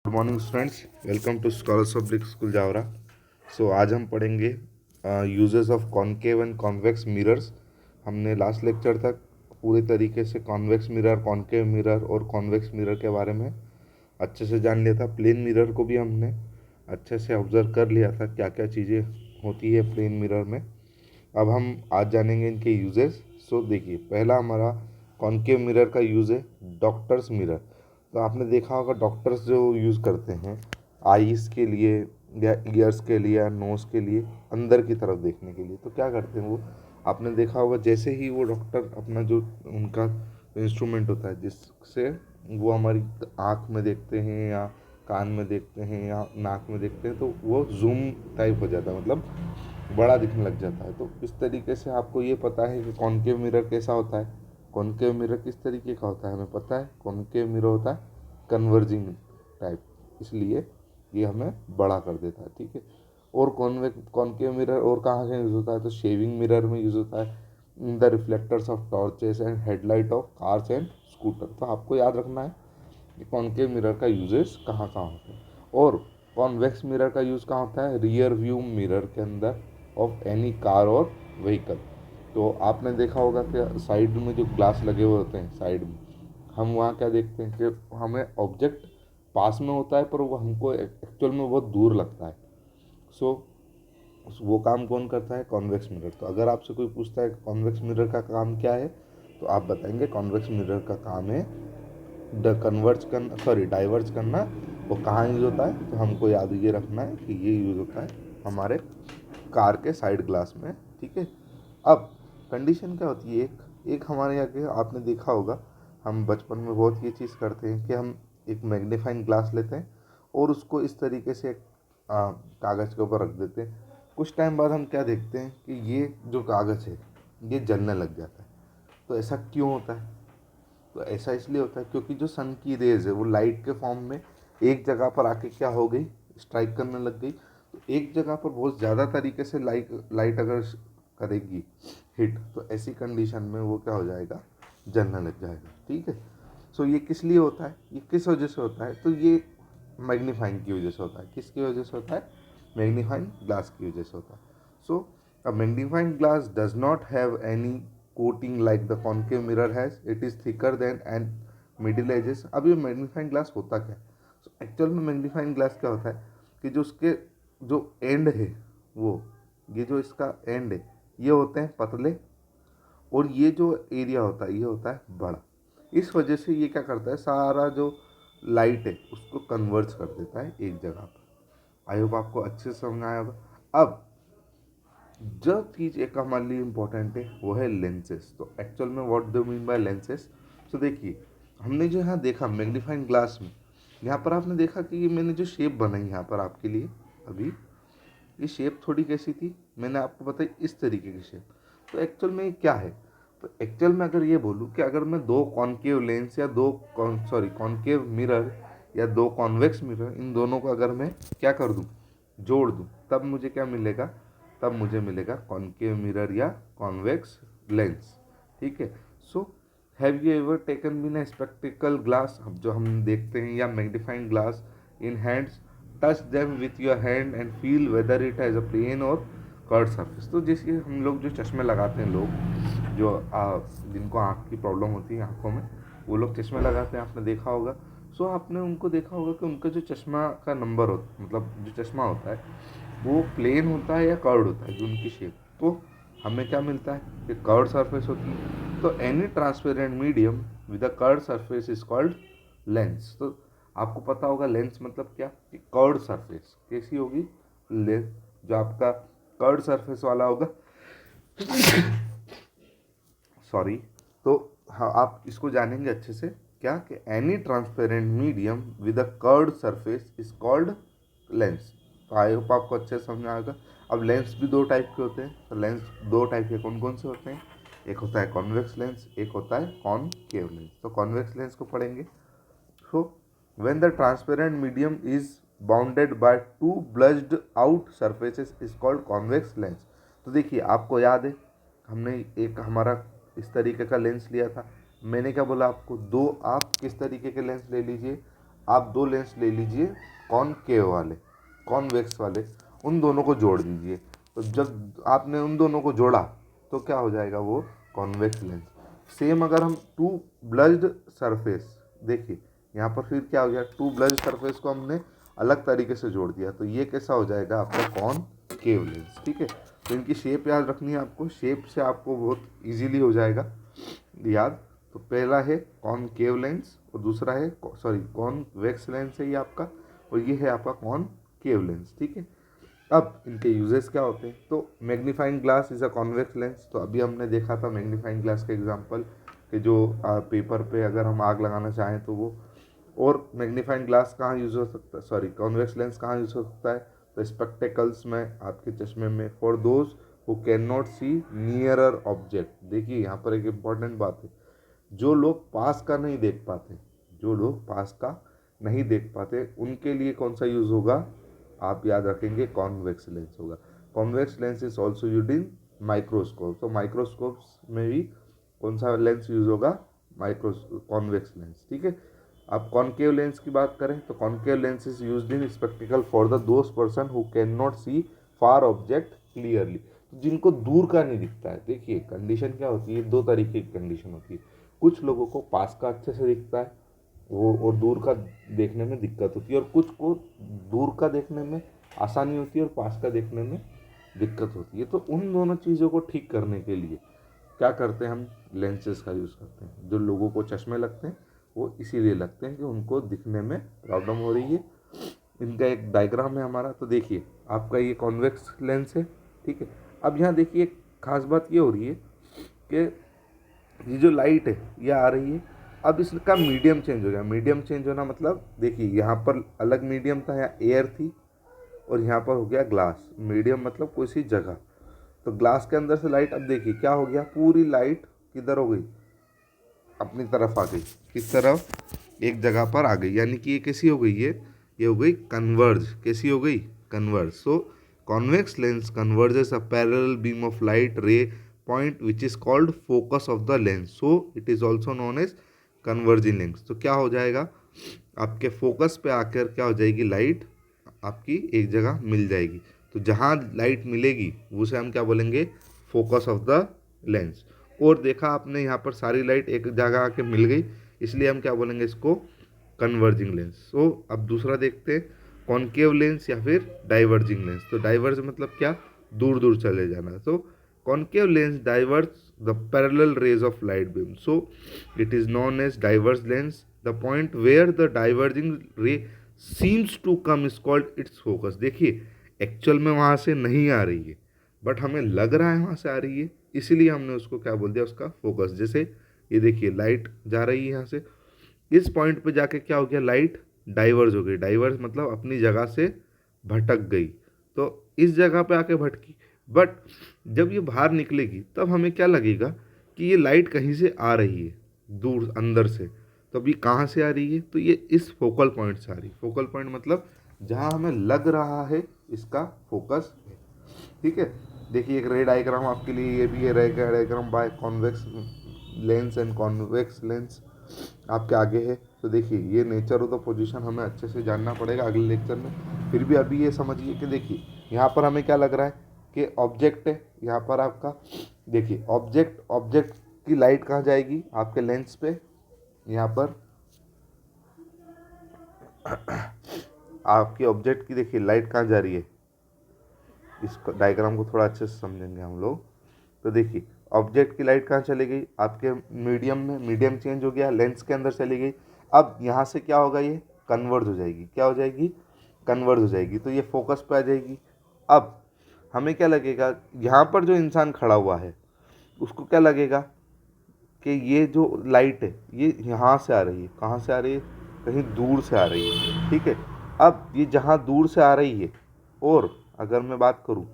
Good morning students, welcome to scholars public school Jaora. आज हम पढ़ेंगे uses of concave and convex mirrors. हमने last lecture तक पूरे तरीके से कॉन्वेक्स मिरर, कॉन्केव मिरर और कॉन्वेक्स मिरर के बारे में अच्छे से जान लिया था। प्लेन मिरर को भी हमने अच्छे से ऑब्जर्व कर लिया था, क्या क्या चीज़ें होती है प्लेन मिरर में। अब हम आज जानेंगे इनके यूजेस। देखिए, पहला हमारा कॉन्केव मिरर का यूज़ है डॉक्टर्स मिरर। तो आपने देखा होगा डॉक्टर्स जो यूज़ करते हैं आईज़ के लिए या ईयर्स के लिए या नोज़ के लिए, अंदर की तरफ देखने के लिए। तो क्या करते हैं वो, आपने देखा होगा जैसे ही वो डॉक्टर अपना जो उनका इंस्ट्रूमेंट होता है जिससे वो हमारी आँख में देखते हैं या कान में देखते हैं या नाक में देखते हैं, तो वो जूम टाइप हो जाता है, मतलब बड़ा दिखने लग जाता है। तो इस तरीके से आपको ये पता है कि कॉन्केव मिरर कैसा होता है। कॉन्केव मिरर किस तरीके का होता है हमें पता है। कॉन्केव मिरर होता है कन्वर्जिंग टाइप, इसलिए ये हमें बड़ा कर देता है, ठीक है। और कॉन्केव मिरर और कहाँ से यूज़ होता है, तो शेविंग मिरर में यूज़ होता है in the reflectors of torches and headlight of cars and scooter. तो आपको याद रखना है कि कॉन्केव मिरर का यूजेस कहाँ कहाँ होता है। और कॉन्वेक्स मिरर का यूज़ कहाँ होता है, रियर व्यू मिरर के अंदर ऑफ एनी कार और व्हीकल। तो आपने देखा होगा कि साइड में जो ग्लास लगे हुए होते हैं साइड में, हम वहाँ क्या देखते हैं कि हमें ऑब्जेक्ट पास में होता है पर वो हमको एक्चुअल में बहुत दूर लगता है। सो वो काम कौन करता है, कॉन्वेक्स मिरर। तो अगर आपसे कोई पूछता है कॉन्वेक्स मिरर का काम क्या है, तो आप बताएंगे कॉन्वेक्स मिरर का काम है डाइवर्ज करना। वो कहाँ यूज़ होता है, तो हमको याद ये रखना है कि ये यूज़ होता है हमारे कार के साइड ग्लास में, ठीक है। अब कंडीशन क्या होती है, एक एक हमारे यहाँ के आपने देखा होगा, हम बचपन में बहुत ये चीज़ करते हैं कि हम एक मैग्नीफाइंग ग्लास लेते हैं और उसको इस तरीके से कागज़ के ऊपर रख देते हैं। कुछ टाइम बाद हम क्या देखते हैं कि ये जो कागज़ है ये जलने लग जाता है। तो ऐसा क्यों होता है, तो ऐसा इसलिए होता है क्योंकि जो सन की रेज है वो लाइट के फॉर्म में एक जगह पर आके क्या हो गई, स्ट्राइक करने लग गई। तो एक जगह पर बहुत ज़्यादा तरीके से लाइट लाइट अगर करेगी हिट, तो ऐसी कंडीशन में वो क्या हो जाएगा, जलने लग जाएगा, ठीक है। ये किस लिए होता है, ये किस वजह से होता है, तो ये मैग्नीफाइंग की वजह से होता है। किसकी वजह से होता है, मैग्नीफाइंग ग्लास की वजह से होता है। So a magnifying glass does not have any coating like the concave mirror has. It is thicker than and middle edges. अब ये मैग्नीफाइंग ग्लास होता क्या है, एक्चुअल में मैग्नीफाइंग ग्लास क्या होता है कि जो उसके जो एंड है, वो ये जो इसका एंड है ये होते हैं पतले, और ये जो एरिया होता है ये होता है बड़ा। इस वजह से ये क्या करता है, सारा जो लाइट है उसको कन्वर्ज कर देता है एक जगह पर। आई होप आपको अच्छे से समझ आया होगा। अब जो चीज़ एक हमारे लिए इम्पोर्टेंट है वो है लेंसेज। तो एक्चुअल में what do mean by lenses. देखिए, हमने जो यहाँ देखा मैग्नीफाइंग ग्लास में, यहाँ पर आपने देखा कि ये मैंने जो शेप बनाई यहाँ पर आपके लिए अभी, ये शेप थोड़ी कैसी थी, मैंने आपको बताई इस तरीके की शेप। तो एक्चुअल में ये क्या है, तो एक्चुअल में अगर ये बोलूँ कि अगर मैं दो कॉन्केव लेंस या दो कॉन्केव मिरर या दो कॉन्वेक्स मिरर, इन दोनों को अगर मैं क्या कर दूँ, जोड़ दूँ, तब मुझे क्या मिलेगा, तब मुझे मिलेगा कॉन्केव मिरर या कॉन्वेक्स लेंस, ठीक है। Have you ever taken been a spectacle glass, जो हम देखते हैं, या magnifying glass in hands, touch them with your hand and feel whether it has a plane or curve surface. तो जैसे हम लोग जो चश्मे लगाते हैं, लोग जो जिनको आँख की प्रॉब्लम होती है आँखों में, वो लोग चश्मे लगाते हैं, आपने देखा होगा। आपने उनको देखा होगा कि उनका जो चश्मा का नंबर होता है, मतलब जो चश्मा होता है वो प्लेन होता है या कर्व्ड होता है, जो उनकी शेप। तो हमें क्या मिलता है कि कर्व्ड सरफेस होती है। तो any transparent medium with a curved surface is called lens. तो आपको पता होगा लेंस मतलब क्या, कि कर्व्ड सरफेस कैसी होगी, लेंस जो आपका कर्व्ड सरफेस वाला होगा। सॉरी। तो हाँ, आप इसको जानेंगे अच्छे से, क्या कि any transparent medium with a curved surface is called lens. तो आई होप आपको अच्छे से समझ आएगा। अब लेंस भी दो टाइप के होते हैं। तो लेंस दो टाइप के कौन कौन से होते हैं, एक होता है कॉन्वेक्स लेंस, एक होता है कॉनकेव लेंस। तो कॉन्वेक्स लेंस को पढ़ेंगे। So, when the transparent medium is bounded by two bludged out surfaces is called convex lens. तो देखिए, आपको याद है हमने एक हमारा इस तरीके का लेंस लिया था। मैंने क्या बोला आपको, दो आप किस तरीके के लेंस ले लीजिए, आप दो लेंस ले लीजिए कॉनकेव वाले, कॉन्वेक्स वाले, उन दोनों को जोड़ दीजिए। तो जब आपने उन दोनों को जोड़ा तो क्या हो जाएगा, वो कॉन्वेक्स लेंस। सेम अगर हम टू ब्लज्ड सरफेस, देखिए यहाँ पर फिर क्या हो गया, टू ब्लज्ड सरफेस को हमने अलग तरीके से जोड़ दिया, तो ये कैसा हो जाएगा आपका कॉनकेव लेंस। ठीक है, तो इनकी शेप याद रखनी है आपको, शेप से आपको बहुत इजीली हो जाएगा याद। तो पहला है कॉनकेव लेंस और दूसरा है कॉन्वेक्स लेंस है ये आपका, और ये है आपका कॉनकेव लेंस। ठीक है, अब इनके यूजेस क्या होते हैं, तो magnifying glass is a convex lens. तो अभी हमने देखा था मैग्नीफाइंग ग्लास का एग्जांपल कि जो पेपर पे अगर हम आग लगाना चाहें तो वो, और मैग्नीफाइंग ग्लास कहाँ यूज़ हो सकता है, कॉन्वेक्स लेंस कहाँ यूज़ हो सकता है, तो स्पेक्टेकल्स में, आपके चश्मे में, for those who can not see nearer object. देखिए यहाँ पर एक इम्पॉर्टेंट बात है, जो लोग पास का नहीं देख पाते, जो लोग पास का नहीं देख पाते उनके लिए कौन सा यूज़ होगा, आप याद रखेंगे कॉन्वेक्स लेंस होगा। Convex lens is also use in microscope, तो माइक्रोस्कोप्स में भी कौन सा लेंस यूज होगा, कॉन्वेक्स लेंस। ठीक है, अब कॉनकेव लेंस की बात करें तो concave lens is used in spectacle for the those person who can not see far object clearly, जिनको दूर का नहीं दिखता है। देखिए कंडीशन क्या होती है, दो तरीके की कंडीशन होती है, कुछ लोगों को पास का अच्छे से दिखता है वो, और दूर का देखने में दिक्कत होती है, और कुछ को दूर का देखने में आसानी होती है और पास का देखने में दिक्कत होती है। तो उन दोनों चीज़ों को ठीक करने के लिए क्या करते हैं, हम लेंसेज का यूज़ करते हैं। जो लोगों को चश्मे लगते हैं वो इसीलिए लगते हैं कि उनको दिखने में प्रॉब्लम हो रही है। इनका एक डायग्राम है हमारा, तो देखिए आपका ये कॉन्वेक्स लेंस है। ठीक है, अब यहाँ देखिए एक खास बात ये हो रही है कि ये जो लाइट है ये आ रही है, अब इसका मीडियम चेंज हो गया। मीडियम चेंज होना मतलब देखिए यहाँ पर अलग मीडियम था, यहाँ एयर थी, और यहाँ पर हो गया ग्लास। मीडियम मतलब कोई सी जगह, तो ग्लास के अंदर से लाइट, अब देखिए क्या हो गया, पूरी लाइट किधर हो गई, अपनी तरफ आ गई, किस तरफ, एक जगह पर आ गई, यानी कि ये कैसी हो गई, ये हो गई कन्वर्ज। कैसी हो गई, converge. So convex lens converges a parallel beam of light ray point which is called focus of the lens, so it is also known as converging lens. तो क्या हो जाएगा, आपके फोकस पे आकर क्या हो जाएगी, लाइट आपकी एक जगह मिल जाएगी। तो जहाँ लाइट मिलेगी उसे हम क्या बोलेंगे, फोकस ऑफ द लेंस। और देखा आपने यहाँ पर सारी लाइट एक जगह आके मिल गई, इसलिए हम क्या बोलेंगे इसको, कन्वर्जिंग लेंस। सो अब दूसरा देखते हैं, कॉनकेव लेंस या फिर डाइवर्जिंग लेंस। तो डाइवर्ज मतलब क्या, दूर दूर चले जाना। तो concave lens diverge the parallel rays of light beam, so it is known as diverge lens. The point where the diverging ray seems to come is called its focus. देखिए actual में वहाँ से नहीं आ रही है, बट हमें लग रहा है वहाँ से आ रही है, इसीलिए हमने उसको क्या बोल दिया, उसका फोकस। जैसे ये देखिए लाइट जा रही है यहाँ से, इस पॉइंट पे जाके क्या हो गया, लाइट डाइवर्ज हो गई। डाइवर्ज मतलब अपनी जगह से भटक गई, तो इस जगह पे आके भटकी, बट जब ये बाहर निकलेगी तब हमें क्या लगेगा कि ये लाइट कहीं से आ रही है, दूर अंदर से। तो अभी कहाँ से आ रही है, तो ये इस फोकल पॉइंट से आ रही है। फोकल पॉइंट मतलब जहाँ हमें लग रहा है इसका फोकस है। ठीक है, देखिए एक रे डायग्राम आपके लिए ये भी है, ray diagram by convex lens and convex lens आपके आगे है। तो देखिए ये नेचर ऑफ द पोजीशन हमें अच्छे से जानना पड़ेगा अगले लेक्चर में। फिर भी अभी ये समझिए कि देखिए यहाँ पर हमें क्या लग रहा है कि ऑब्जेक्ट है, यहाँ पर आपका देखिए ऑब्जेक्ट की लाइट कहाँ जाएगी, आपके लेंस पे, यहाँ पर आपकी ऑब्जेक्ट की देखिए लाइट कहाँ जा रही है, इस डायग्राम को थोड़ा अच्छे से समझेंगे हम लोग। तो देखिए ऑब्जेक्ट की लाइट कहाँ चली गई, आपके मीडियम में, मीडियम चेंज हो गया, लेंस के अंदर चली गई। अब यहाँ से क्या होगा, ये कन्वर्ज हो जाएगी। क्या हो जाएगी, कन्वर्ज हो जाएगी, तो ये फोकस पे आ जाएगी। अब हमें क्या लगेगा, यहाँ पर जो इंसान खड़ा हुआ है उसको क्या लगेगा कि ये जो लाइट है ये यहाँ से आ रही है, कहाँ से आ रही है, कहीं दूर से आ रही है। ठीक है, अब ये जहाँ दूर से आ रही है, और अगर मैं बात करूँ,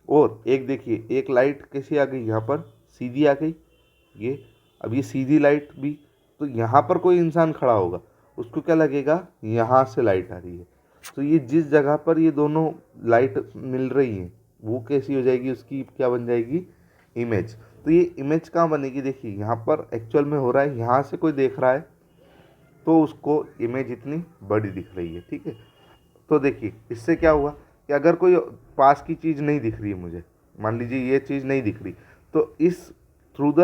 और एक देखिए एक लाइट कैसी आ गई, यहाँ पर सीधी आ गई ये, अब ये सीधी लाइट भी, तो यहाँ पर कोई इंसान खड़ा होगा उसको क्या लगेगा, यहाँ से लाइट आ रही है। तो ये जिस जगह पर ये दोनों लाइट मिल रही है वो कैसी हो जाएगी, उसकी क्या बन जाएगी, इमेज। तो ये इमेज कहाँ बनेगी, देखिए यहाँ पर एक्चुअल में हो रहा है, यहाँ से कोई देख रहा है, तो उसको इमेज इतनी बड़ी दिख रही है, ठीक है। तो देखिए इससे क्या हुआ कि अगर कोई पास की चीज़ नहीं दिख रही है मुझे, मान लीजिए ये चीज़ नहीं दिख रही, तो इस थ्रू द